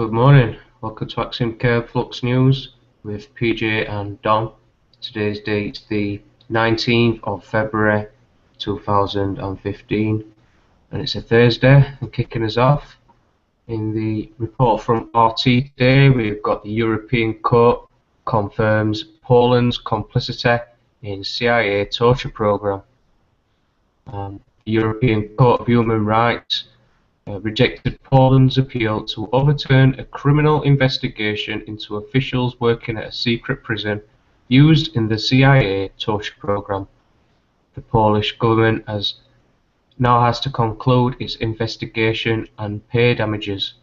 good morning. Welcome to Axiom Flux News with PJ and Don. Today's date is the 19th of February 2015 and it's a Thursday, and kicking us off in the report from RT today, we've got the European Court confirms Poland's complicity in CIA torture program. The European Court of Human Rights rejected Poland's appeal to overturn a criminal investigation into officials working at a secret prison used in the CIA torture program. The Polish government now has to conclude its investigation and pay damages.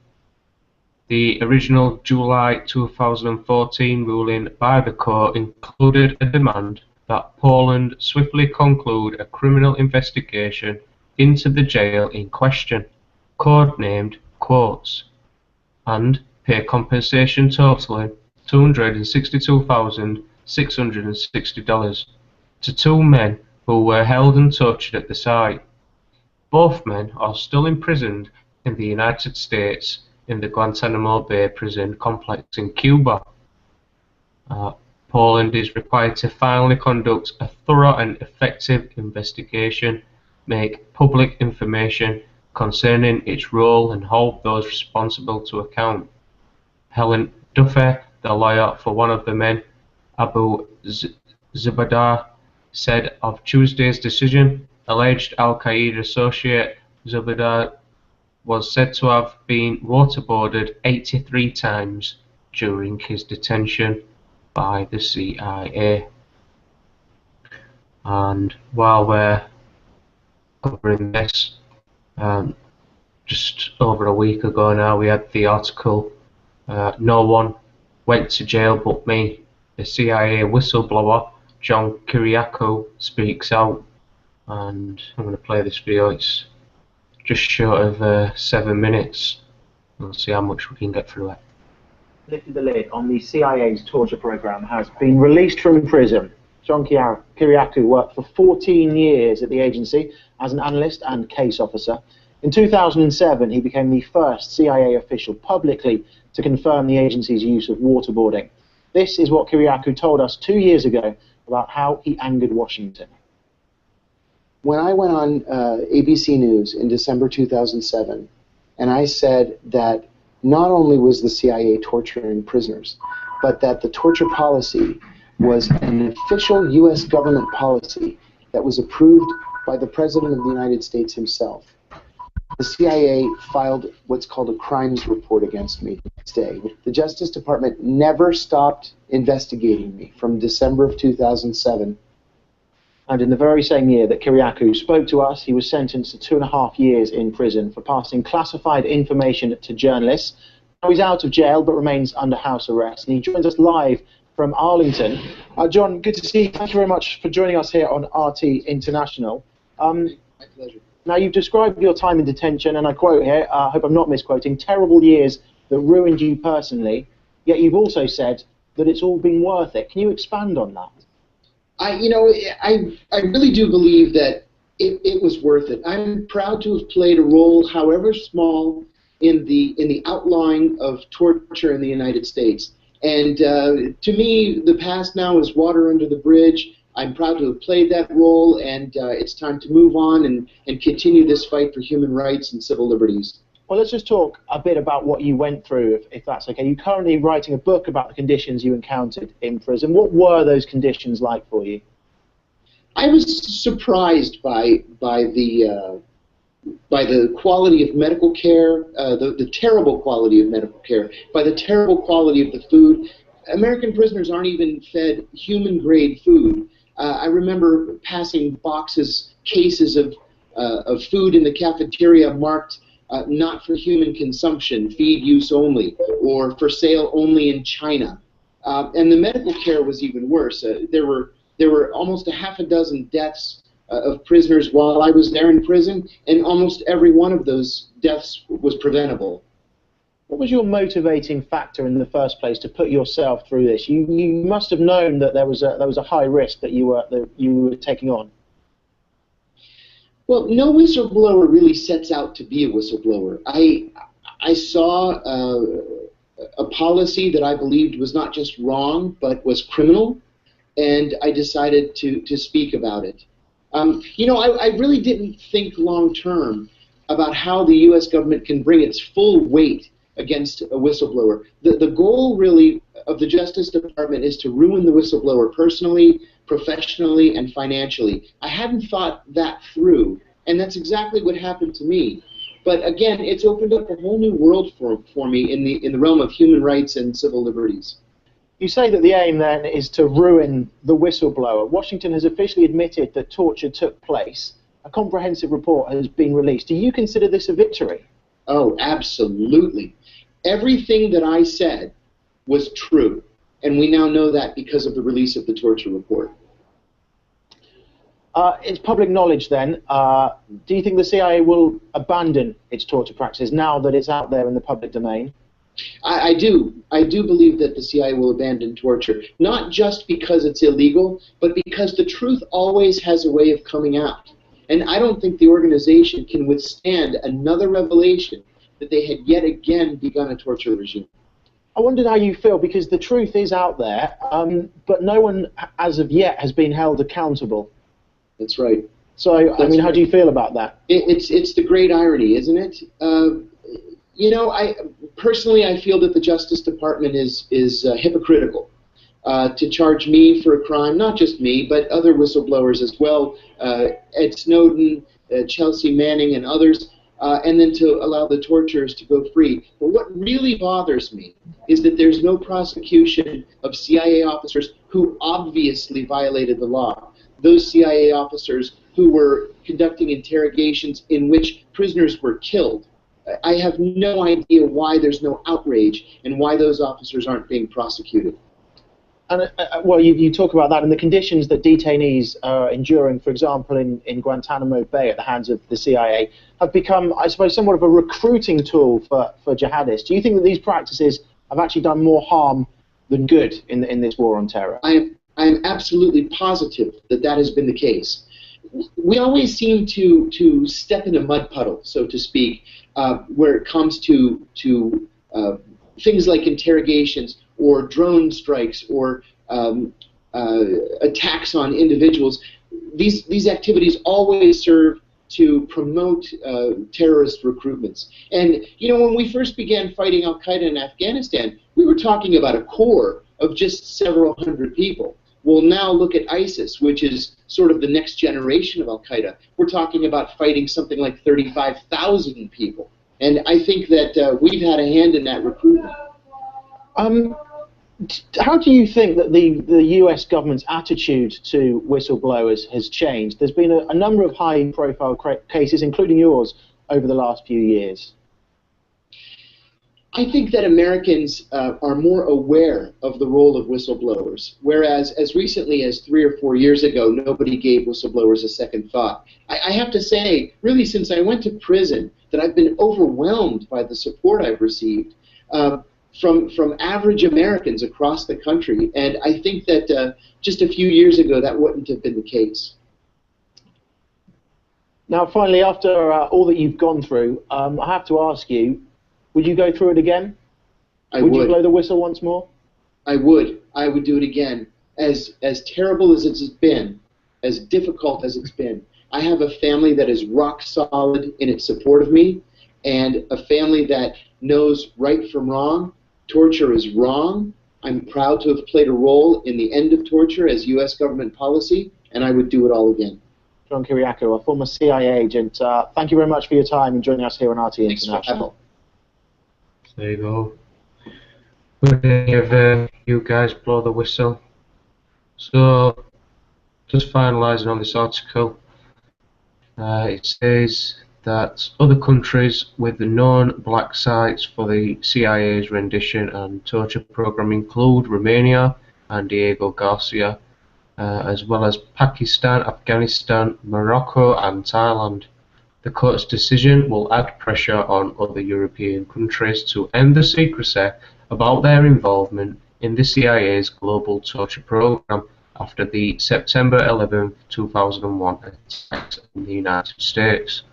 The original July 2014 ruling by the court included a demand that Poland swiftly conclude a criminal investigation into the jail in question, codenamed Quotes, and pay compensation totaling $262,660 to two men who were held and tortured at the site. Both men are still imprisoned in the United States in the Guantanamo Bay prison complex in Cuba. Poland is required to finally conduct a thorough and effective investigation, make public information concerning its role, and hold those responsible to account. Helen Duffy, the lawyer for one of the men, Abu Zubaydah, said of Tuesday's decision. Alleged Al-Qaeda associate Zubaydah was said to have been waterboarded 83 times during his detention by the CIA. And while we're covering this, just over a week ago now, we had the article, "No one went to jail but me." The CIA whistleblower, John Kiriakou, speaks out. And I'm going to play this video. It's just short of 7 minutes. We'll see how much we can get through it. Lifted the lid on the CIA's torture program has been released from prison. John Kiriakou worked for 14 years at the agency as an analyst and case officer. In 2007, he became the first CIA official publicly to confirm the agency's use of waterboarding. This is what Kiriakou told us 2 years ago about how he angered Washington. When I went on ABC News in December 2007, and I said that not only was the CIA torturing prisoners, but that the torture policy was an official U.S. government policy that was approved by the President of the United States himself. The CIA filed what's called a crimes report against me the next day. The Justice Department never stopped investigating me from December of 2007. And in the very same year that Kiriakou spoke to us, he was sentenced to 2.5 years in prison for passing classified information to journalists. Now he's out of jail but remains under house arrest, and he joins us live from Arlington. John, good to see you. Thank you very much for joining us here on RT International. My pleasure. Now, you've described your time in detention, and I quote here, I hope I'm not misquoting, "terrible years that ruined you personally," yet you've also said that it's all been worth it. Can you expand on that? I really do believe that it was worth it. I'm proud to have played a role, however small, in the outlawing of torture in the United States. And to me, the past now is water under the bridge. I'm proud to have played that role, and it's time to move on and continue this fight for human rights and civil liberties. Well, let's just talk a bit about what you went through, if that's okay. You're currently writing a book about the conditions you encountered in prison. What were those conditions like for you? I was surprised by the quality of medical care, the terrible quality of medical care, by the terrible quality of the food. American prisoners aren't even fed human-grade food. I remember passing cases of food in the cafeteria marked not for human consumption, feed use only, or for sale only in China. And the medical care was even worse. There were almost a half a dozen deaths of prisoners while I was there in prison, and almost every one of those deaths was preventable. What was your motivating factor in the first place to put yourself through this? You must have known that there was a high risk that you were taking on. Well, no whistleblower really sets out to be a whistleblower. I saw a policy that I believed was not just wrong, but was criminal, and I decided to speak about it. You know, I really didn't think long term about how the U.S. government can bring its full weight against a whistleblower. The goal really of the Justice Department is to ruin the whistleblower personally, professionally, and financially. I hadn't thought that through, and that's exactly what happened to me. But again, it's opened up a whole new world for me in the realm of human rights and civil liberties. You say that the aim then is to ruin the whistleblower. Washington has officially admitted that torture took place. A comprehensive report has been released. Do you consider this a victory? Oh, absolutely. Everything that I said was true, and we now know that because of the release of the torture report. It's public knowledge then. Do you think the CIA will abandon its torture practices now that it's out there in the public domain? I do. I do believe that the CIA will abandon torture, not just because it's illegal, but because the truth always has a way of coming out. And I don't think the organization can withstand another revelation that they had yet again begun a torture regime. I wondered how you feel, because the truth is out there, but no one as of yet has been held accountable. That's right. So, I mean, how do you feel about that? It's the great irony, isn't it? You know, personally, I feel that the Justice Department is hypocritical to charge me for a crime, not just me, but other whistleblowers as well, Ed Snowden, Chelsea Manning, and others, and then to allow the torturers to go free. But what really bothers me is that there's no prosecution of CIA officers who obviously violated the law. Those CIA officers who were conducting interrogations in which prisoners were killed. I have no idea why there's no outrage and why those officers aren't being prosecuted. And well, you talk about that, and the conditions that detainees are enduring, for example, in Guantanamo Bay at the hands of the CIA, have become, I suppose, somewhat of a recruiting tool for jihadists. Do you think that these practices have actually done more harm than good in this war on terror? I am absolutely positive that that has been the case. We always seem to step in a mud puddle, so to speak, where it comes to things like interrogations or drone strikes or attacks on individuals. These activities always serve to promote terrorist recruitments. And, you know, when we first began fighting al-Qaeda in Afghanistan, we were talking about a core of just several hundred people. Well, now look at ISIS, which is sort of the next generation of al-Qaeda. We're talking about fighting something like 35,000 people. And I think that we've had a hand in that recruitment. How do you think that the US government's attitude to whistleblowers has changed? There's been a number of high-profile cases, including yours, over the last few years. I think that Americans are more aware of the role of whistleblowers, whereas as recently as 3 or 4 years ago, nobody gave whistleblowers a second thought. I have to say, really, since I went to prison, that I've been overwhelmed by the support I've received from average Americans across the country, and I think that just a few years ago, that wouldn't have been the case. Now, finally, after all that you've gone through, I have to ask you, would you go through it again? Would you blow the whistle once more? I would. I would do it again. As terrible as it's been, as difficult as it's been, I have a family that is rock solid in its support of me, and a family that knows right from wrong. Torture is wrong. I'm proud to have played a role in the end of torture as U.S. government policy, and I would do it all again. John Kiriakou, a former CIA agent, thank you very much for your time and joining us here on RT International. There you go. Would any of you guys blow the whistle? So, just finalising on this article, it says that other countries with the known black sites for the CIA's rendition and torture program include Romania and Diego Garcia, as well as Pakistan, Afghanistan, Morocco and Thailand. The court's decision will add pressure on other European countries to end the secrecy about their involvement in the CIA's global torture program after the September 11, 2001 attacks in the United States.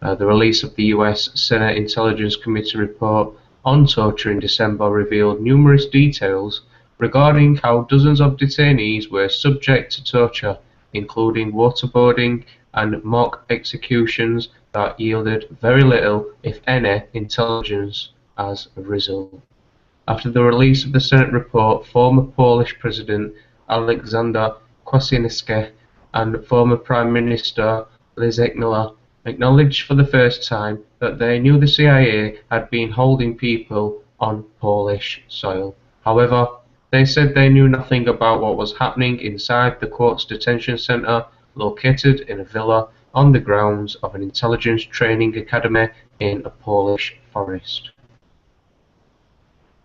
The release of the US Senate Intelligence Committee report on torture in December revealed numerous details regarding how dozens of detainees were subject to torture, including waterboarding and mock executions that yielded very little, if any, intelligence as a result. After the release of the Senate report, former Polish President Aleksander Kwaśniewski and former Prime Minister Leszek Miller acknowledged for the first time that they knew the CIA had been holding people on Polish soil. However, they said they knew nothing about what was happening inside the court's detention center, located in a villa on the grounds of an intelligence training academy in a Polish forest.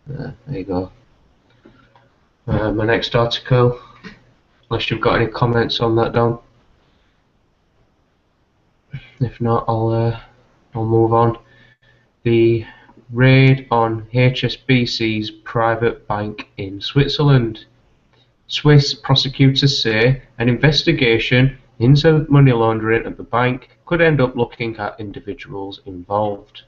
There you go. My next article, unless you've got any comments on that, Don. If not, I'll move on. The raid on HSBC's private bank in Switzerland. Swiss prosecutors say an investigation into money laundering at the bank could end up looking at individuals involved.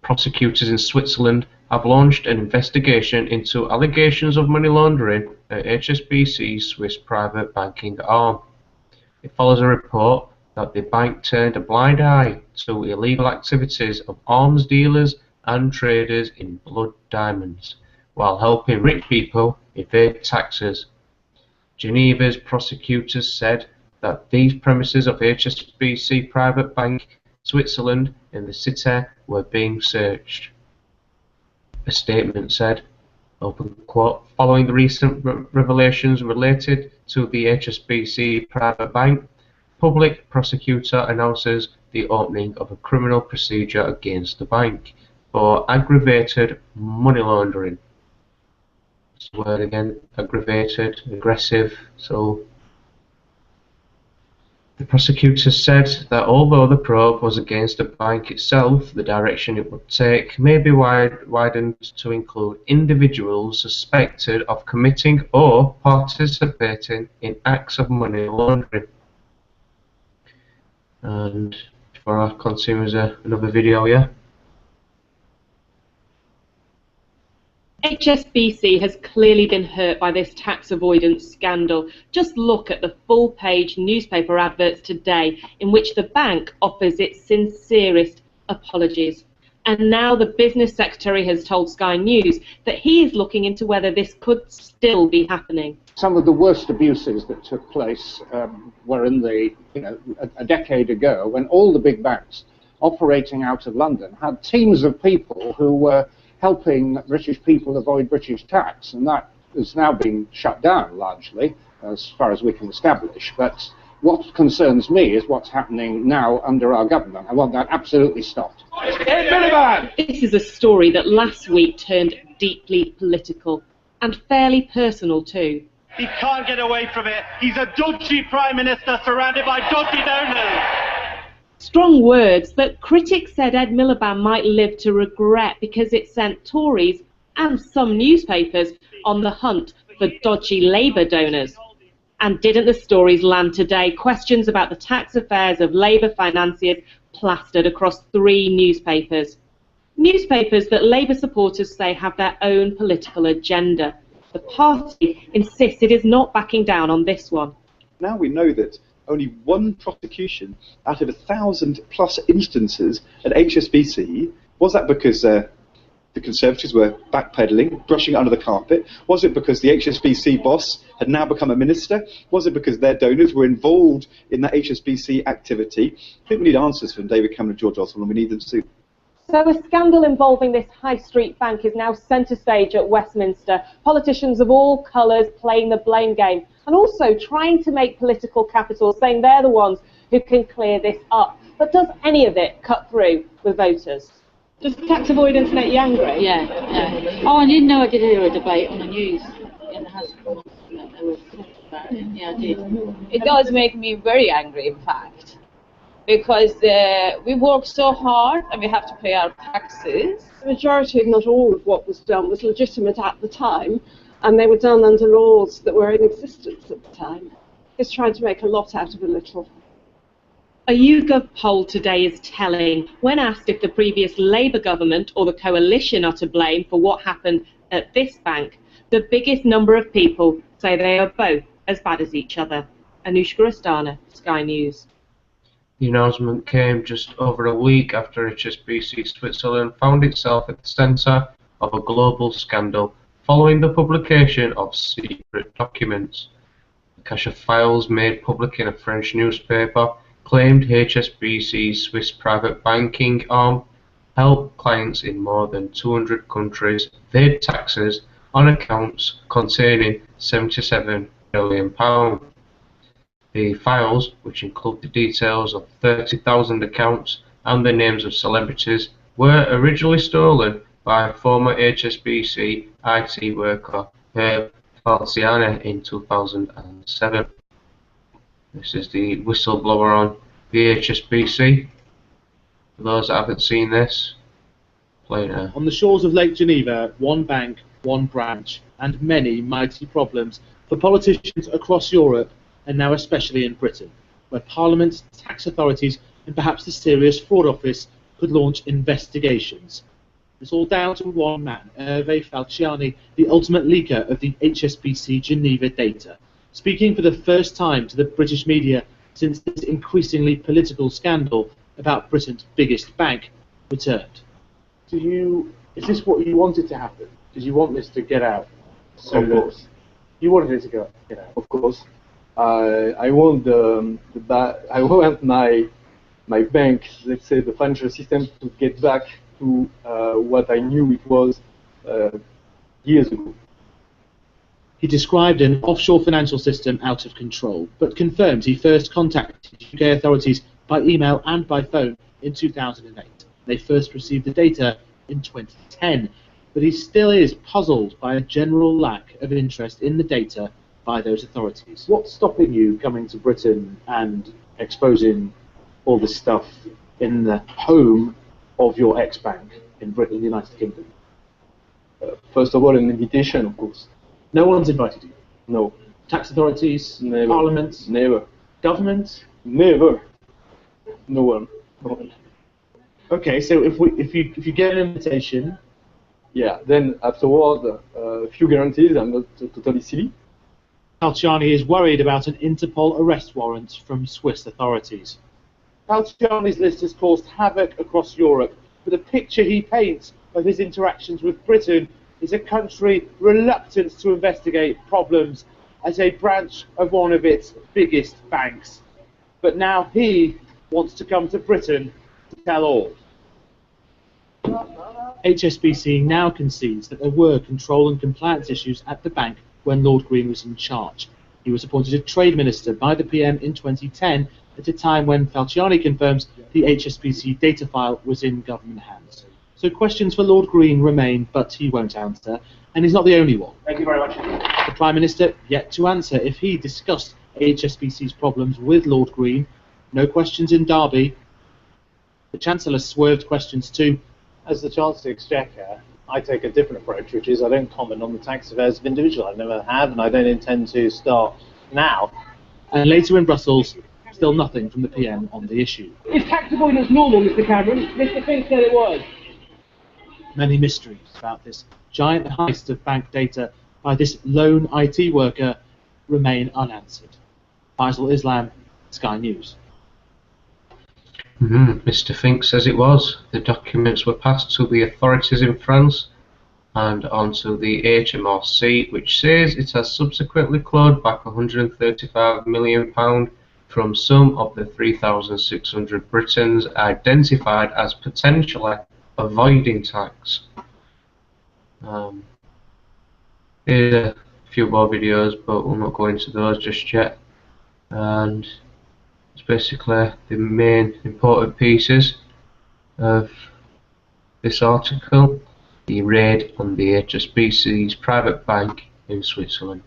Prosecutors in Switzerland have launched an investigation into allegations of money laundering at HSBC's Swiss private banking arm. It follows a report that the bank turned a blind eye to illegal activities of arms dealers and traders in blood diamonds, while helping rich people evade taxes. Geneva's prosecutors said that these premises of HSBC Private Bank, Switzerland, in the city were being searched. A statement said, open quote, following the recent revelations related to the HSBC Private Bank, public prosecutor announces the opening of a criminal procedure against the bank for aggravated money laundering. This word again, aggravated, aggressive. So the prosecutor said that although the probe was against the bank itself, the direction it would take may be widened to include individuals suspected of committing or participating in acts of money laundering. And before I continue, there's another video, yeah? HSBC has clearly been hurt by this tax avoidance scandal. Just look at the full-page newspaper adverts today in which the bank offers its sincerest apologies. And now the business secretary has told Sky News that he is looking into whether this could still be happening. Some of the worst abuses that took place were in the, a decade ago, when all the big banks operating out of London had teams of people who were helping British people avoid British tax, and that is now being shut down largely, as far as we can establish. But what concerns me is what's happening now under our government. I want that absolutely stopped. This is a story that last week turned deeply political, and fairly personal too. He can't get away from it. He's a dodgy Prime Minister surrounded by dodgy donors. Strong words that critics said Ed Miliband might live to regret because it sent Tories and some newspapers on the hunt for dodgy Labour donors. And didn't the stories land today? Questions about the tax affairs of Labour financiers plastered across 3 newspapers. Newspapers that Labour supporters say have their own political agenda. The party insists it is not backing down on this one. Now we know that only one prosecution out of 1,000+ instances at HSBC. Was that because the Conservatives were backpedaling, brushing it under the carpet? Was it because the HSBC boss had now become a minister? Was it because their donors were involved in that HSBC activity? I think we need answers from David Cameron and George Osborne, and we need them soon. So a scandal involving this high street bank is now centre stage at Westminster. Politicians of all colours playing the blame game and also trying to make political capital, saying they're the ones who can clear this up. But does any of it cut through with voters? Does tax avoidance make you angry? Yeah. Oh, I didn't know I did hear a debate on the news in the House of Commons. They were talking about it. Yeah, I did. It does make me very angry, in fact, because we work so hard and we have to pay our taxes. The majority, if not all, of what was done was legitimate at the time, and they were done under laws that were in existence at the time. It's trying to make a lot out of a little. A YouGov poll today is telling. When asked if the previous Labour government or the coalition are to blame for what happened at this bank, the biggest number of people say they are both as bad as each other. Anushka Astana, Sky News. The announcement came just over a week after HSBC Switzerland found itself at the centre of a global scandal following the publication of secret documents. A cache of files made public in a French newspaper claimed HSBC's Swiss private banking arm helped clients in more than 200 countries evade taxes on accounts containing £77 million. The files, which include the details of 30,000 accounts and the names of celebrities, were originally stolen by former HSBC IT worker Herb Falciani in 2007. This is the whistleblower on the HSBC. For those that haven't seen this, play it now. On the shores of Lake Geneva, one bank, one branch, and many mighty problems for politicians across Europe, and now especially in Britain, where Parliament, tax authorities, and perhaps the Serious Fraud Office could launch investigations. It's all down to one man, Hervé Falciani, the ultimate leaker of the HSBC Geneva data, speaking for the first time to the British media since this increasingly political scandal about Britain's biggest bank returned. Is this what you wanted to happen? Did you want this to get out? Of course. You wanted it to get out? Of course. I want I want my bank, let's say the financial system, to get back to what I knew it was years ago. He described an offshore financial system out of control, but confirmed he first contacted UK authorities by email and by phone in 2008. They first received the data in 2010, but he still is puzzled by a general lack of interest in the data by those authorities. What's stopping you coming to Britain and exposing all this stuff in the home of your ex-bank in Britain, the United Kingdom? First of all, an invitation, of course. No one's invited you? No. Tax authorities? Never. Parliament? Never. Government? Never. No one. Okay, so if you get an invitation, yeah, then afterward, a few guarantees. I'm not totally silly. Falciani is worried about an Interpol arrest warrant from Swiss authorities. Falciani's list has caused havoc across Europe, but the picture he paints of his interactions with Britain is a country reluctant to investigate problems as a branch of one of its biggest banks. But now he wants to come to Britain to tell all. HSBC now concedes that there were control and compliance issues at the bank when Lord Green was in charge. He was appointed a trade minister by the PM in 2010 at a time when Falciani confirms the HSBC data file was in government hands. So questions for Lord Green remain, but he won't answer, and he's not the only one. Thank you very much. The Prime Minister yet to answer if he discussed HSBC's problems with Lord Green. No questions in Derby. The Chancellor swerved questions too. As the Chancellor of the Exchequer, I take a different approach, which is I don't comment on the tax affairs of individuals. I never have, and I don't intend to start now. And later in Brussels, still nothing from the PM on the issue. Is tax avoidance normal, Mr. Cameron? Mr. Fink said it was. Many mysteries about this giant heist of bank data by this lone IT worker remain unanswered. Faisal Islam, Sky News. Mr. Fink says it was. The documents were passed to the authorities in France and onto the HMRC, which says it has subsequently clawed back £135 million from some of the 3,600 Britons identified as potentially avoiding tax. Here's a few more videos, but we'll not go into those just yet. And it's basically the main important pieces of this article. The raid on the HSBC's private bank in Switzerland.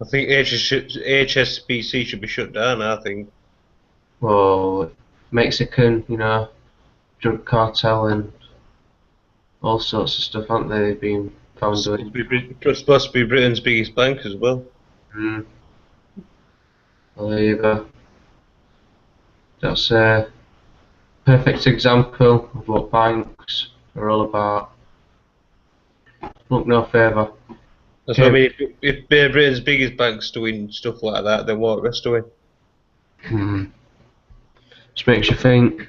I think HSBC should be shut down, I think. Well, Mexican, drug cartel and all sorts of stuff, aren't they? They've been found doing. It's supposed to be Britain's biggest bank as well. Well, there you go. That's a perfect example of what banks are all about. Look no further. That's what I mean. If Britain's biggest bank's doing stuff like that, then what the rest doing? Just makes you think.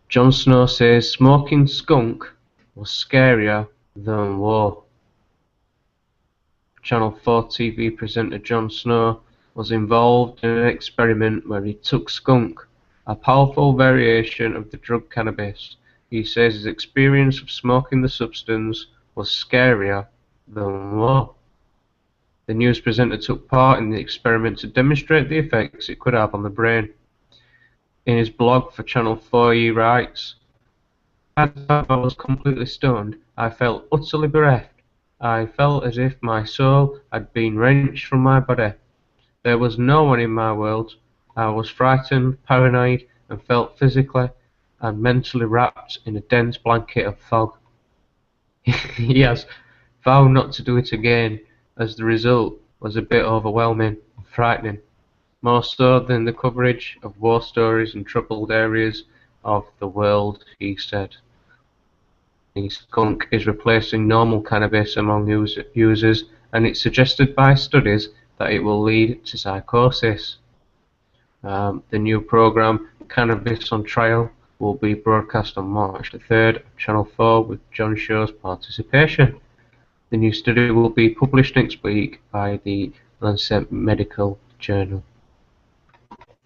Jon Snow says smoking skunk was scarier than war. Channel 4 TV presenter Jon Snow was involved in an experiment where he took skunk, a powerful variation of the drug cannabis. He says his experience of smoking the substance was scarier than war. The news presenter took part in the experiment to demonstrate the effects it could have on the brain. In his blog for Channel 4 he writes, "At the time I was completely stunned. I felt utterly bereft. I felt as if my soul had been wrenched from my body. There was no one in my world. I was frightened, paranoid, and felt physically and mentally wrapped in a dense blanket of fog." He has vowed not to do it again, as the result was a bit overwhelming and frightening, more so than the coverage of war stories and troubled areas of the world, he said. The skunk is replacing normal cannabis among users, and it's suggested by studies that it will lead to psychosis. The new programme, Cannabis on Trial, will be broadcast on March the 3rd on Channel 4 with John Show's participation. The new study will be published next week by the Lancet Medical Journal.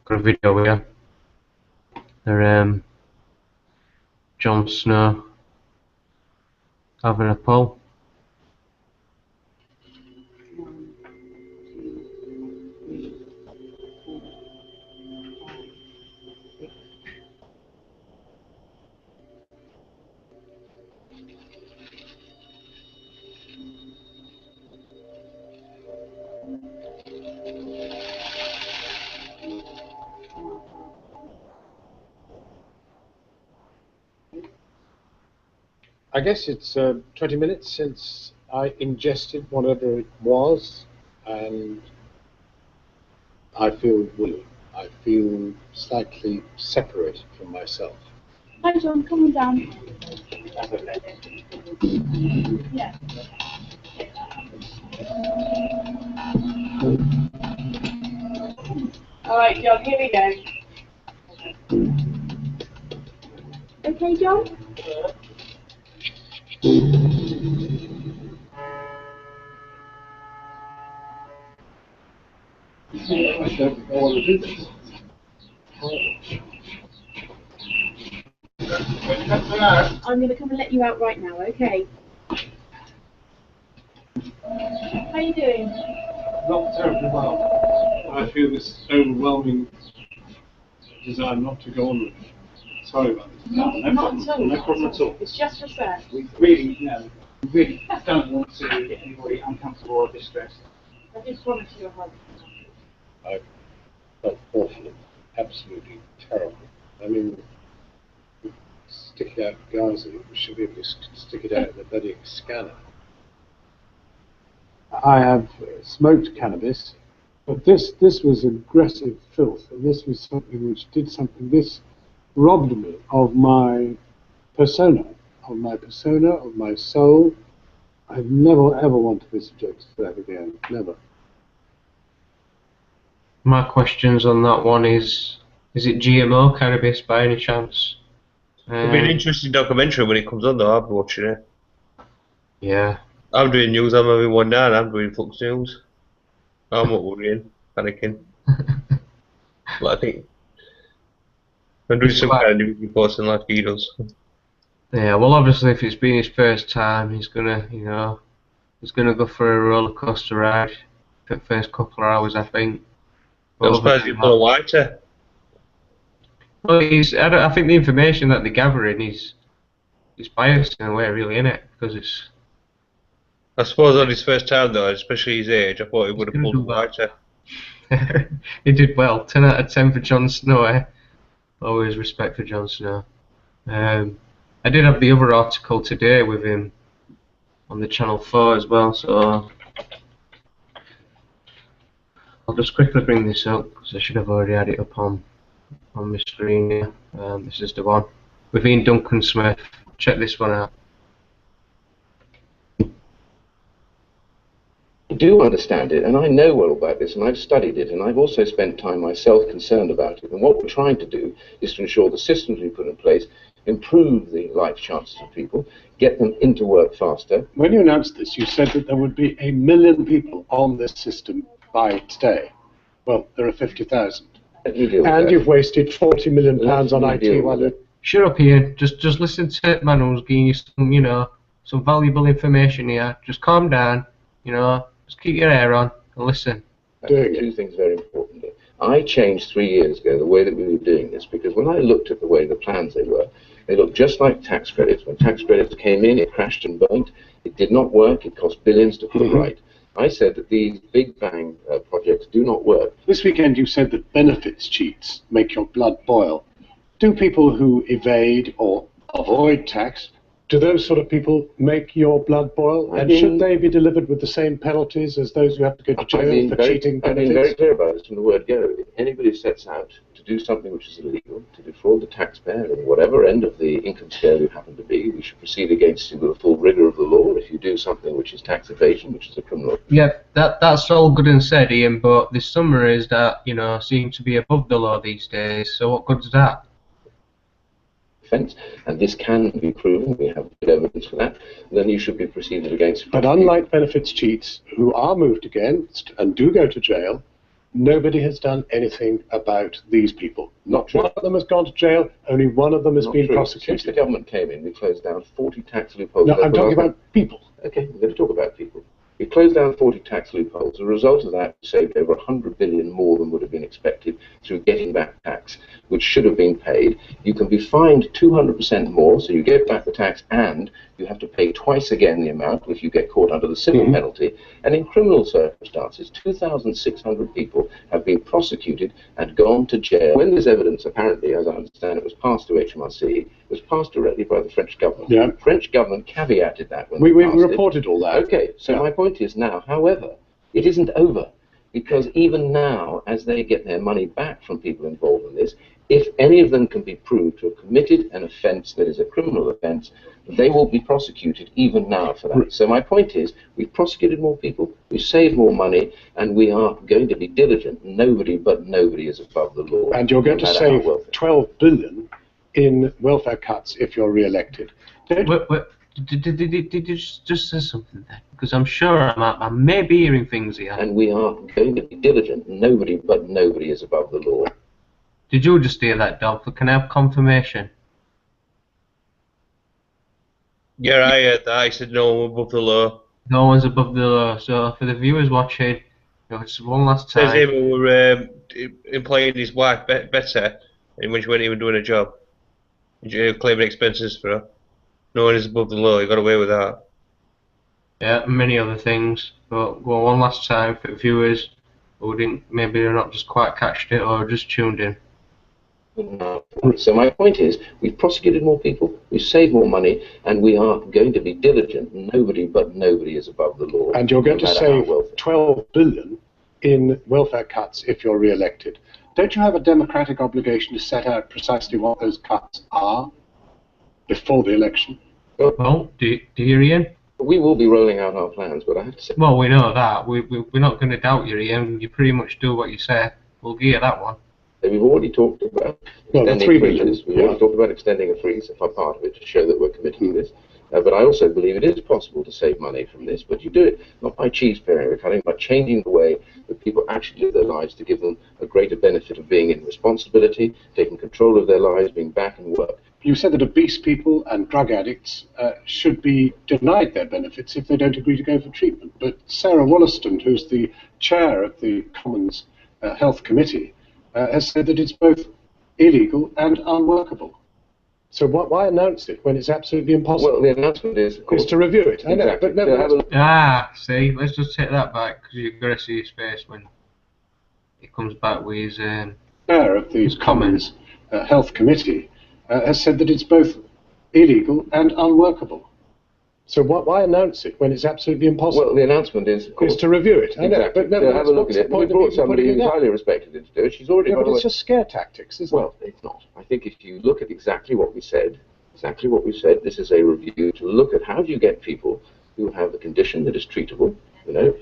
Got a video here. They're Jon Snow having a poll. I guess it's 20 minutes since I ingested whatever it was, and I feel woolly. I feel slightly separated from myself. Hi John, come on down. Yeah. Alright, John, here we go. Okay, John? I don't want to do this. I'm going to come and let you out right now, okay? How you doing? Not terribly well. I feel this overwhelming desire not to go on with it. Sorry about this. Not at all. No problem at all. It's just for Seth. We really don't want to get anybody uncomfortable or distressed. I just promise you a hug. I felt awful, absolutely terrible. I mean, stick it out Gaza, we should be able to stick it out in the bloody scanner. I have smoked cannabis, but this was aggressive filth, and this was something which did something. This robbed me of my persona, of my soul. I never ever want to be subjected to that again, never. My questions on that one is it GMO cannabis by any chance? It'll be an interesting documentary when it comes on though, I'll be watching it. Yeah. I'm doing news, I'm having one now, and I'm doing Flux news. I'm not worrying, panicking. But I think I'm doing some kind of news reporting like he does. Yeah, well obviously if it's been his first time, he's gonna, he's gonna go for a roller coaster ride for the first couple of hours, I think. I'm surprised he's put a whiter. Well, I think the information that they're gathering is biased in a way, really, isn't it? Because it's. I suppose on his first time though, especially his age, I thought he would have pulled a whiter. He did well. 10 out of 10 for Jon Snow. Eh? Always respect for Jon Snow. I did have the other article today with him on the Channel 4 as well, so I'll just quickly bring this up because I should have already had it up on on my screen here. This is the one with Iain Duncan Smith. Check this one out. I do understand it, and I know well about this, and I've studied it, and I've also spent time myself concerned about it. And what we're trying to do is to ensure the systems we put in place improve the life chances of people, get them into work faster. When you announced this, you said that there would be 1 million people on this system by today. Well, there are 50,000. And you've wasted £40 million on IT while you're... Shut up, Ian. Just listen to man who's giving you some, you know, some valuable information here. Just calm down, you know. Just keep your hair on and listen. Two things very importantly. I changed 3 years ago the way that we were doing this, because when I looked at the way the plans they looked just like tax credits. When tax credits came in, it crashed and burnt. It did not work. It cost billions to put right. I said that these big bang projects do not work. This weekend you said that benefits cheats make your blood boil. Do people who evade or avoid tax, do those sort of people make your blood boil? And should they be delivered with the same penalties as those who have to go to jail for cheating benefits? I've been very clear about this from the word go. If anybody sets out to do something which is illegal, to defraud the taxpayer in whatever end of the income scale you happen to be, we should proceed against you with the full rigour of the law. If you do something which is tax evasion, which is a criminal... Yeah, that's all good and said, Ian, but this summaries that, you know, seem to be above the law these days, so what good is that? Offence, and this can be proven, we have good evidence for that, then you should be proceeded against. But unlike benefits cheats who are moved against and do go to jail, nobody has done anything about these people. Not true. One of them has gone to jail, only one of them has been prosecuted. Since the government came in, we closed down 40 tax loopholes. No, I'm talking about people. Okay, we're going to talk about people. We closed down 40 tax loopholes. As a result of that, we saved over 100 billion more than would have been expected through getting back tax, which should have been paid. You can be fined 200% more, so you get back the tax, and you have to pay twice again the amount if you get caught under the civil penalty. And in criminal circumstances, 2,600 people have been prosecuted and gone to jail. When there's evidence, apparently, as I understand it, was passed to HMRC, it was passed directly by the French government. Yeah. The French government caveated that when we passed reported all that. Okay, so my point is now, however, it isn't over, because even now, as they get their money back from people involved in this, if any of them can be proved to have committed an offence that is a criminal offence, they will be prosecuted even now for that. So my point is, we've prosecuted more people, we've saved more money, and we are going to be diligent. Nobody but nobody is above the law. And you're going to save 12 billion in welfare cuts if you're re-elected. Did you just say something there? Because I'm sure I may be hearing things here. And we are going to be diligent. Nobody but nobody is above the law. Did you just hear that, Dolph? Can I have confirmation? Yeah, I heard that. I said no one above the law. No one's above the law. So for the viewers watching, you know, it's one last time. Says him who were employing his wife better, and when she wasn't even doing a job, claiming expenses for her. No one is above the law. You got away with that. Yeah, and many other things. But go one last time for the viewers who didn't, maybe they're not just quite catched it or just tuned in. So my point is, we've prosecuted more people, we've saved more money, and we are going to be diligent. Nobody but nobody is above the law. And you're going to save 12 billion in welfare cuts if you're re-elected. Don't you have a democratic obligation to set out precisely what those cuts are before the election? Well, do you, Ian? We will be rolling out our plans, but I have to say... Well, we know that. We're not going to doubt you, Ian. You pretty much do what you say. We'll give you that one. We've already talked about extending freezes. We've already talked about extending a freeze, if I'm part of it, to show that we're committed to this. But I also believe it is possible to save money from this, but you do it not by cheese paring or cutting, by changing the way that people actually live their lives to give them a greater benefit of being in responsibility, taking control of their lives, being back in work. You said that obese people and drug addicts should be denied their benefits if they don't agree to go for treatment. But Sarah Wollaston, who's the chair of the Commons Health Committee, has said that it's both illegal and unworkable. So why announce it when it's absolutely impossible? Well, the announcement is to review it. Exactly. I know, but never. See, let's just take that back, because you've got to see his face when he comes back with his chair of the Commons Health Committee has said that it's both illegal and unworkable. So why announce it when it's absolutely impossible? Well, the announcement is to review it. I know, exactly. but nevertheless, have a look at it. We brought somebody who's highly respected in to do it. She's already got but it's just scare tactics, isn't it? Well, it's not. I think if you look at exactly what we said, this is a review to look at how do you get people who have a condition that is treatable, you know,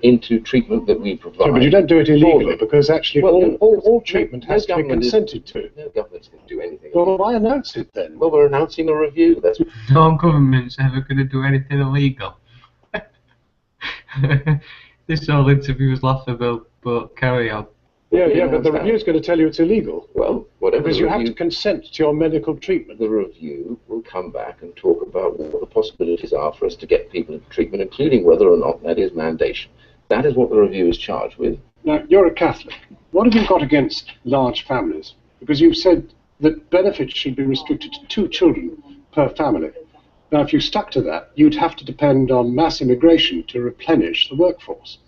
into treatment that we provide. So, but you don't do it illegally, because actually all treatment has to be consented to. No government's going to do anything. Well, why announce it then? Well, we're announcing a review. That's no government's ever going to do anything illegal. This whole interview was laughable, but carry on. Yeah, but the review's going to tell you it's illegal. Well, whatever. Because you have to consent to your medical treatment. The review will come back and talk about what the possibilities are for us to get people into treatment, including whether or not that is mandation. That is what the review is charged with. Now, you're a Catholic. What have you got against large families? Because you've said that benefits should be restricted to 2 children per family. Now, if you stuck to that, you'd have to depend on mass immigration to replenish the workforce.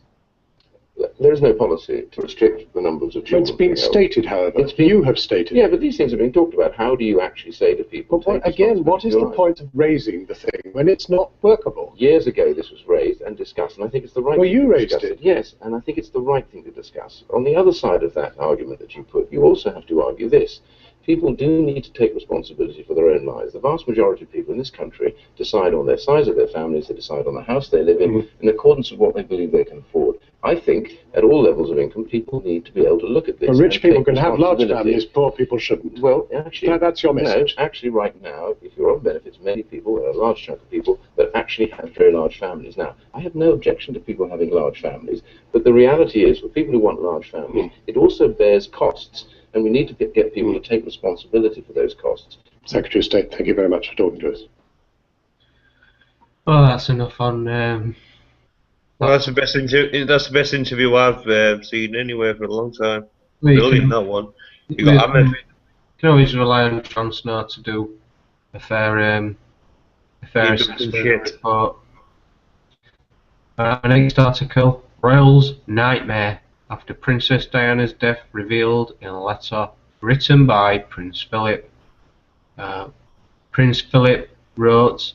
There is no policy to restrict the numbers of children. It's been stated, however. You have stated. Yeah, but these things have been talked about. How do you actually say to people? But again, what is the point of raising the thing when it's not workable? Years ago, this was raised and discussed, and I think it's the right. Well, thing you to raised discuss it. Yes, and I think it's the right thing to discuss. On the other side of that argument that you put, you also have to argue this. People do need to take responsibility for their own lives. The vast majority of people in this country decide on the size of their families, they decide on the house they live in accordance with what they believe they can afford. I think, at all levels of income, people need to be able to look at this. But rich people can have large families, poor people shouldn't. Well, actually... that's your message. No, actually, right now, if you're on benefits, many people, a large chunk of people, that actually have very large families. Now, I have no objection to people having large families, but the reality is, for people who want large families, it also bears costs. And we need to get people to take responsibility for those costs. Secretary of State, thank you very much for talking to us. Well, that's enough on... well, that's the best interview I've seen anywhere for a long time. Well, Brilliant, that one. You got hammered. You can always rely on Jon Snow to do a fair assessment report. Next article, Royals Nightmare after Princess Diana's death revealed in a letter written by Prince Philip. Prince Philip wrote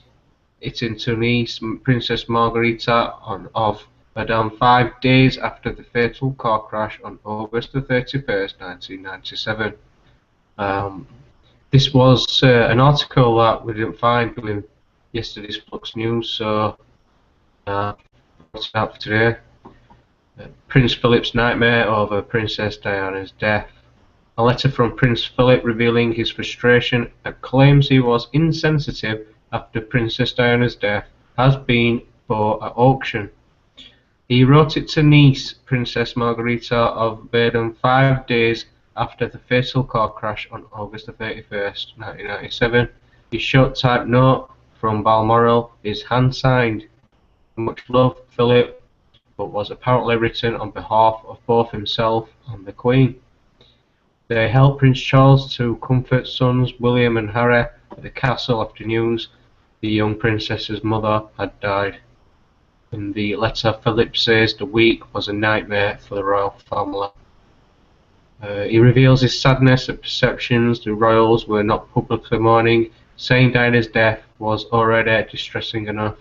it into niece Princess Margherita of Madame 5 days after the fatal car crash on August the 31st, 1997. This was an article that we didn't find during yesterday's Flux News, so what's out for today? Prince Philip's nightmare over Princess Diana's death. A letter from Prince Philip revealing his frustration at claims he was insensitive after Princess Diana's death has been bought at auction. He wrote it to niece Princess Margherita of Baden 5 days after the fatal car crash on August 31st, 1997. His short-typed note from Balmoral is hand-signed. Much love, Philip, but was apparently written on behalf of both himself and the Queen. They helped Prince Charles to comfort sons William and Harry at the castle after news the young princess's mother had died. In the letter, Philip says the week was a nightmare for the royal family. He reveals his sadness at perceptions the royals were not publicly mourning, saying Diana's death was already distressing enough.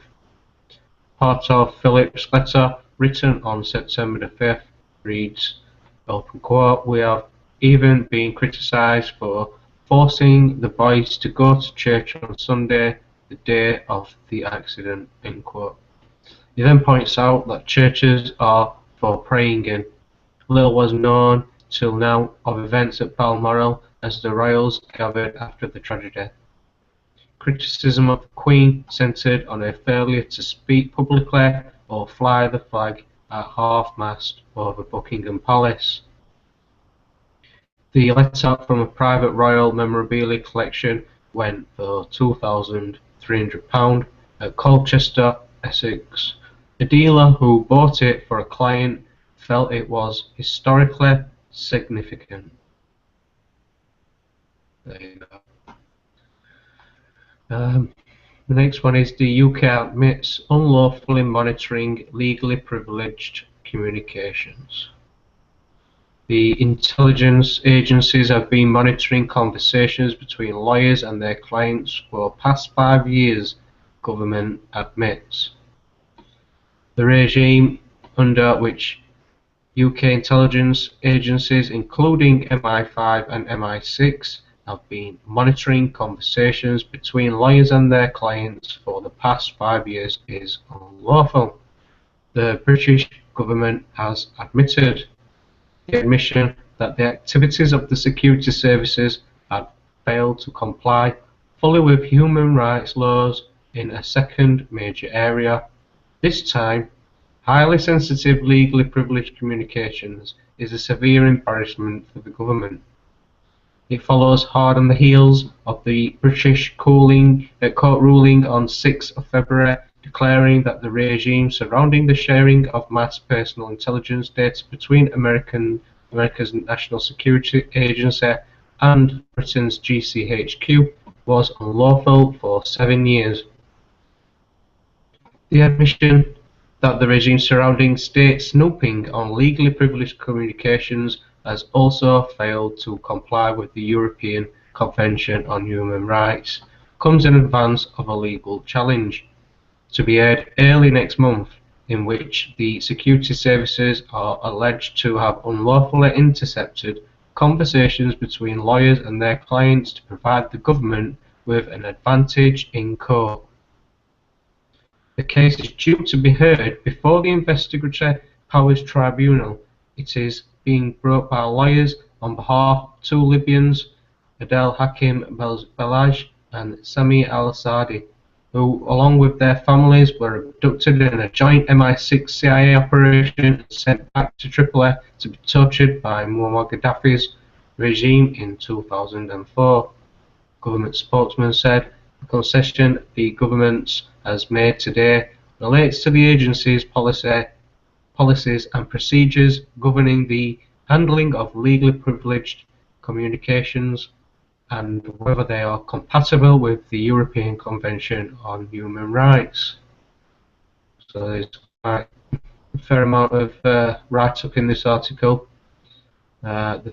Part of Philip's letter, written on September the 5th, reads, open quote, "We have even been criticised for forcing the boys to go to church on Sunday, the day of the accident," end quote. He then points out that churches are for praying in. Little was known till now of events at Balmoral as the royals gathered after the tragedy. Criticism of the Queen centred on her failure to speak publicly or fly the flag at half-mast over Buckingham Palace. The letter from a private royal memorabilia collection went for £2,300 at Colchester, Essex. The dealer who bought it for a client felt it was historically significant. There you go. The next one is the UK admits unlawfully monitoring legally privileged communications. The intelligence agencies have been monitoring conversations between lawyers and their clients for the past 5 years, government admits. The regime under which UK intelligence agencies, including MI5 and MI6, have been monitoring conversations between lawyers and their clients for the past 5 years is unlawful. The British government has admitted the admission that the activities of the security services had failed to comply fully with human rights laws in a second major area. This time, highly sensitive, legally privileged communications is a severe embarrassment for the government. It follows hard on the heels of the British court ruling on 6th of February declaring that the regime surrounding the sharing of mass personal intelligence data between America's National Security Agency and Britain's GCHQ was unlawful for 7 years. The admission that the regime surrounding state snooping on legally privileged communications has also failed to comply with the European Convention on Human Rights comes in advance of a legal challenge to be aired early next month, in which the security services are alleged to have unlawfully intercepted conversations between lawyers and their clients to provide the government with an advantage in court. The case is due to be heard before the Investigatory Powers Tribunal. It is being brought by lawyers on behalf of two Libyans, Adel Hakim Belaj and Sami al-Sadi, who, along with their families, were abducted in a joint MI6 CIA operation and sent back to Tripoli to be tortured by Muammar Gaddafi's regime in 2004. Government spokesman said the concession the government has made today relates to the agency's policies and procedures governing the handling of legally privileged communications and whether they are compatible with the European Convention on Human Rights. So there's quite a fair amount of write-up in this article. The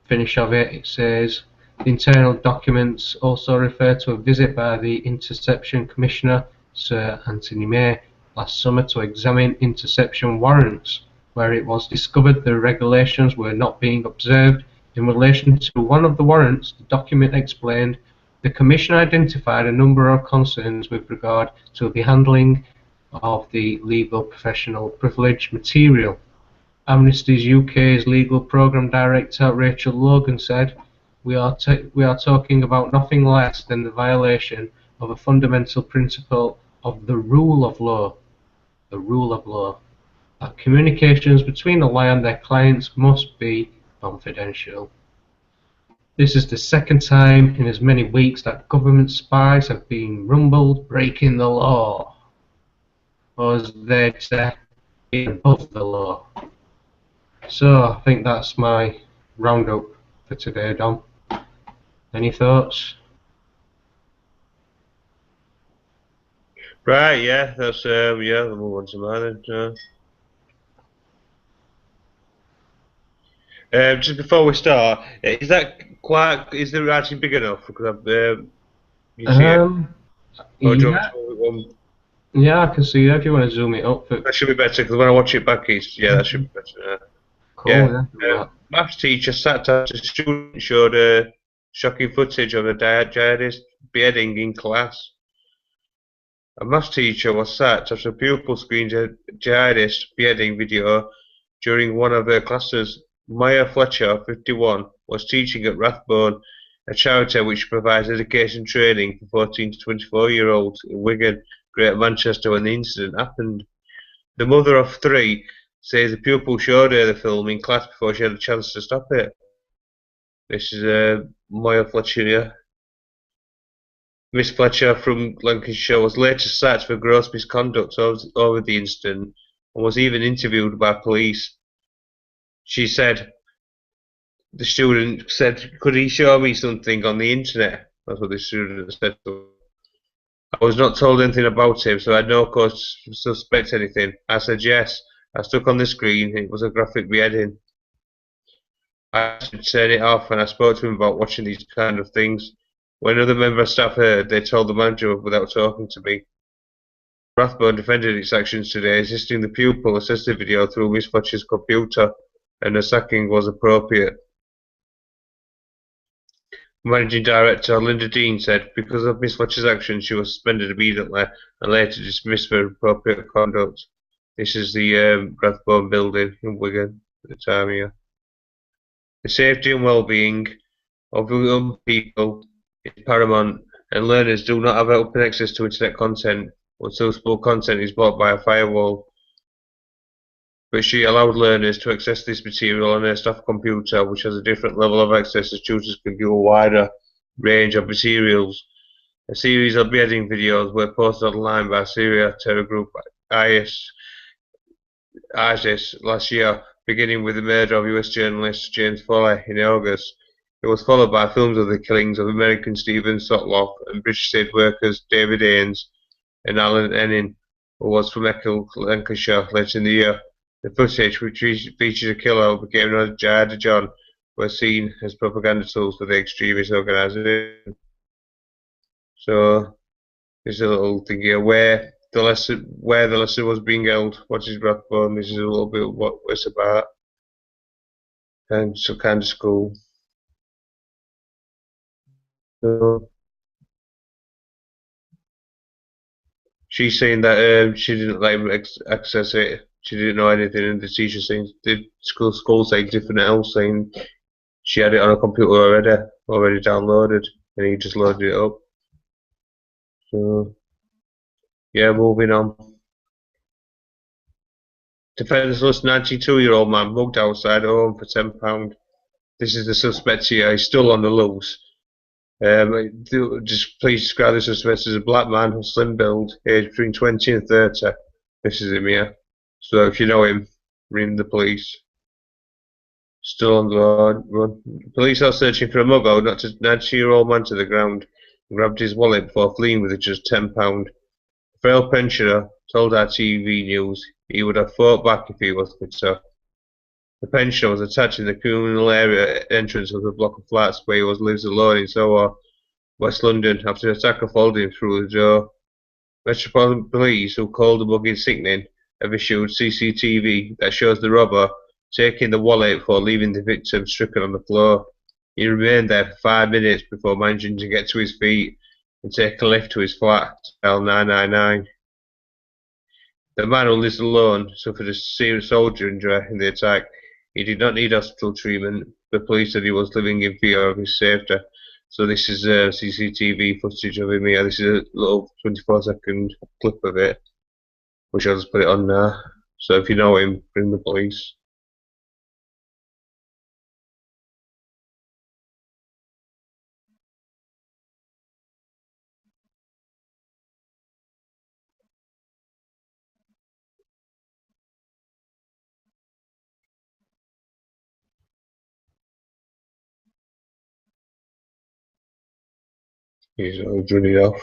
finish of it says, the internal documents also refer to a visit by the Interception Commissioner, Sir Anthony May, last summer to examine interception warrants, where it was discovered the regulations were not being observed. In relation to one of the warrants, the document explained, the Commission identified a number of concerns with regard to the handling of the legal professional privilege material. Amnesty's UK's legal programme director Rachel Logan said, we are talking about nothing less than the violation of a fundamental principle of the rule of law. The rule of law. That communications between a lawyer and their clients must be confidential. This is the second time in as many weeks that government spies have been rumbled breaking the law. Or as they'd say, above the law. So I think that's my roundup for today, Dom. Any thoughts? Right, yeah, that's yeah, we'll move on to mine. Just before we start, is the writing big enough? Because you see it? Or do you want me to yeah, I can see that if you want to zoom it up. That should be better, because when I watch it back, that should be better. Cool, yeah. Maths teacher sat after a student showed shocking footage of a jihadist beheading in class. A maths teacher was sat after a pupil screened a jihadist beheading video during one of her classes. Maya Fletcher, 51, was teaching at Rathbone, a charity which provides education training for 14 to 24-year-olds in Wigan, Greater Manchester, when the incident happened. The mother of three says the pupil showed her the film in class before she had a chance to stop it. This is Maya Fletcher here. Miss Fletcher from Lancashire was later sacked for gross misconduct over the incident and was even interviewed by police. She said, the student said, could he show me something on the internet? That's what the student said to her. I was not told anything about him, so I had no cause to suspect anything. I said yes. I stuck on the screen, it was a graphic beheading. I should turn it off, and I spoke to him about watching these kind of things. When another member of staff heard, they told the manager without talking to me. Rathbone defended its actions today, insisting the pupil assessed the video through Miss Fletcher's computer and the sacking was appropriate. Managing Director Linda Dean said, because of Miss Fletcher's actions, she was suspended immediately and later dismissed for appropriate conduct. This is the Rathbone building in Wigan at the time here. The safety and well-being of young people is paramount, and learners do not have open access to internet content until school content is blocked by a firewall. But she allowed learners to access this material on their staff computer, which has a different level of access as tutors can view a wider range of materials. A series of beheading videos were posted online by Syria terror group ISIS last year, beginning with the murder of US journalist James Foley in August. It was followed by films of the killings of American Stephen Sotloff and British state workers David Haines and Alan Ennin, who was from Eccles, Lancashire, later in the year. The footage, which featured a killer who became known as Jihadist John, were seen as propaganda tools for the extremist organisation. So, there's a little thing here where the lesson was being held. What is Rathbone? This is a little bit what it's about, and some kind of school. So, she's saying that she didn't let him access it. She didn't know anything, and the teacher saying the school saying different else, saying she had it on a computer already downloaded, and he just loaded it up. So yeah, moving on. Defenceless 92-year-old man mugged outside home for £10. This is the suspect here. He's still on the loose. Just please describe the suspect as a black man, slim build, aged between 20 and 30. This is him here. So if you know him, ring the police. Still on the run. Police are searching for a mugger who knocked a 90-year-old man to the ground and grabbed his wallet before fleeing with just £10. The frail pensioner told our TV news he would have fought back if he was so. The pensioner was attacked in the communal area entrance of the block of flats where he lives alone in Soho, West London, after an attacker followed him through the door. Metropolitan Police, who called the mugging sickening, have issued CCTV that shows the robber taking the wallet before leaving the victim stricken on the floor. He remained there for 5 minutes before managing to get to his feet and take a lift to his flat, dial 999. The man who lives alone suffered a serious soldier injury in the attack. He did not need hospital treatment. The police said he was living in fear of his safety. So this is CCTV footage of him here. This is a little 24-second clip of it, which I'll just put it on now. So if you know him, bring the police. He's running off.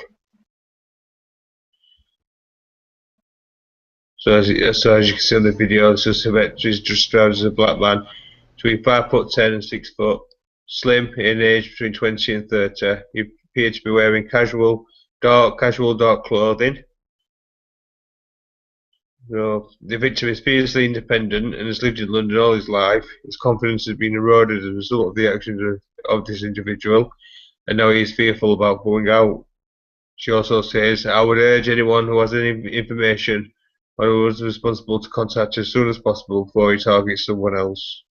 So as you can see on the video, the suspect is described as a black man between 5'10" and 6 foot, slim in age between 20 and 30. He appeared to be wearing casual dark clothing. So, the victim is fiercely independent and has lived in London all his life. His confidence has been eroded as a result of the actions of this individual, and now he is fearful about going out. She also says, I would urge anyone who has any information or who is responsible to contact as soon as possible before he targets someone else.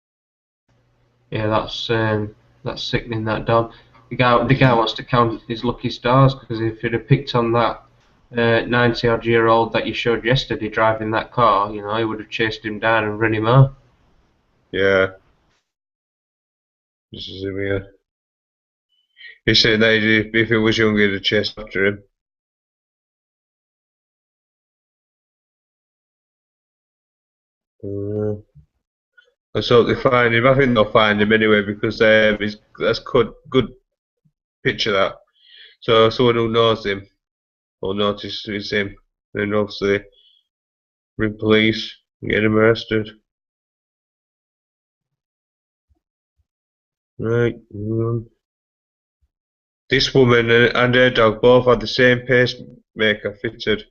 Yeah, that's sickening, that Don. The guy wants to count his lucky stars, because if he'd have picked on that 90-odd-year-old that you showed yesterday driving that car, you know, he would have chased him down and run him out. Yeah. This is him here. He's saying that if he was younger, he'd have chased after him. Let's hope they find him. I think they'll find him anyway, because that's good picture, that. So someone who knows him will notice it's him, and obviously ring police and get him arrested. Right. This woman and her dog both had the same pacemaker fitted.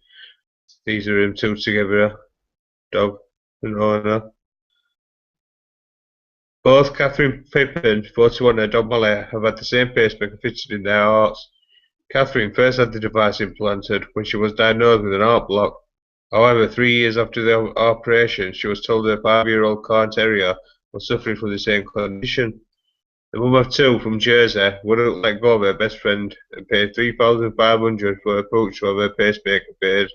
These are him two together, dog and owner. Both Catherine Pippin, 41, and dog Molly have had the same pacemaker fitted in their hearts. Catherine first had the device implanted when she was diagnosed with an heart block. However, 3 years after the operation, she was told her 5-year-old Cairn Terrier was suffering from the same condition. The mum of 2 from Jersey wouldn't let go of her best friend and paid $3,500 for a approach to have her pacemaker fitted.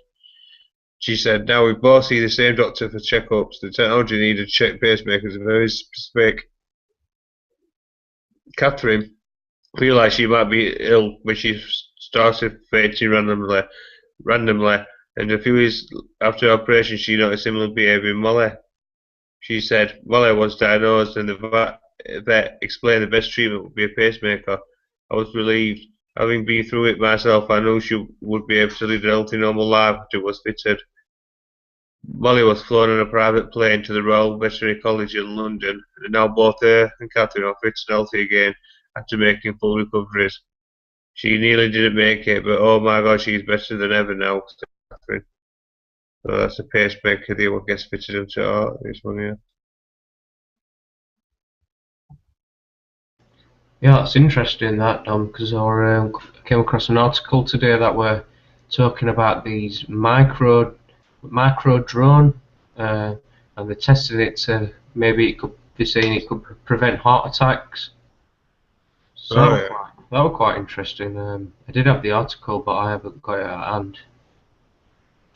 She said, "Now we both see the same doctor for checkups. The technology needed to check pacemakers is very specific." Catherine realised she might be ill when she started fainting randomly, and a few years after the operation she noticed similar behaviour in Molly. She said, "Molly was diagnosed and the vet explained the best treatment would be a pacemaker. I was relieved. Having been through it myself, I knew she would be able to lead a healthy, normal life if it was fitted." Molly was flown on a private plane to the Royal Veterinary College in London, and now both her and Catherine are fit and healthy again after making full recoveries. "She nearly didn't make it, but oh my god, she's better than ever now," said Catherine. So that's a pacemaker the one gets fitted into her heart, this one here. Yeah, that's interesting, that, Dom, because I came across an article today that were talking about these micro drone, and they're testing it to they're saying it could prevent heart attacks. So that was quite interesting. I did have the article, but I haven't got it at hand.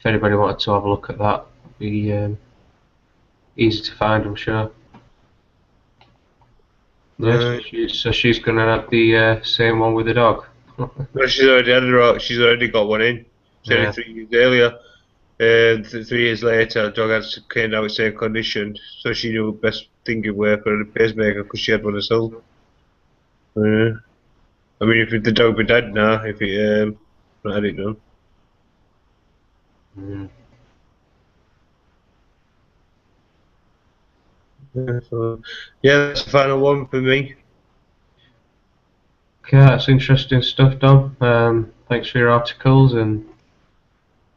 If anybody wanted to have a look at that, it'd be easy to find, I'm sure. Yeah, so she's gonna have the same one with the dog. No, she's already got one in. She had it 3 years earlier. 3 years later, the dog came down with the same condition, so she knew the best thing to wear for a pacemaker because she had one herself. I mean, if the dog be dead now, if it not had it done. Yeah, that's the final one for me. Okay, that's interesting stuff, Dom. Thanks for your articles, and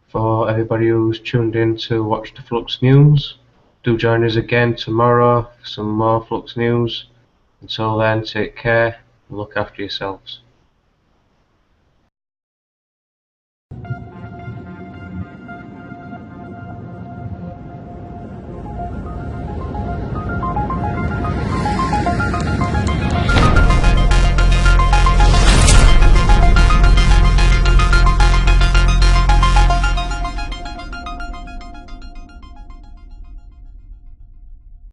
for everybody who's tuned in to watch the Flux News. Do join us again tomorrow for some more Flux News. Until then, take care and look after yourselves.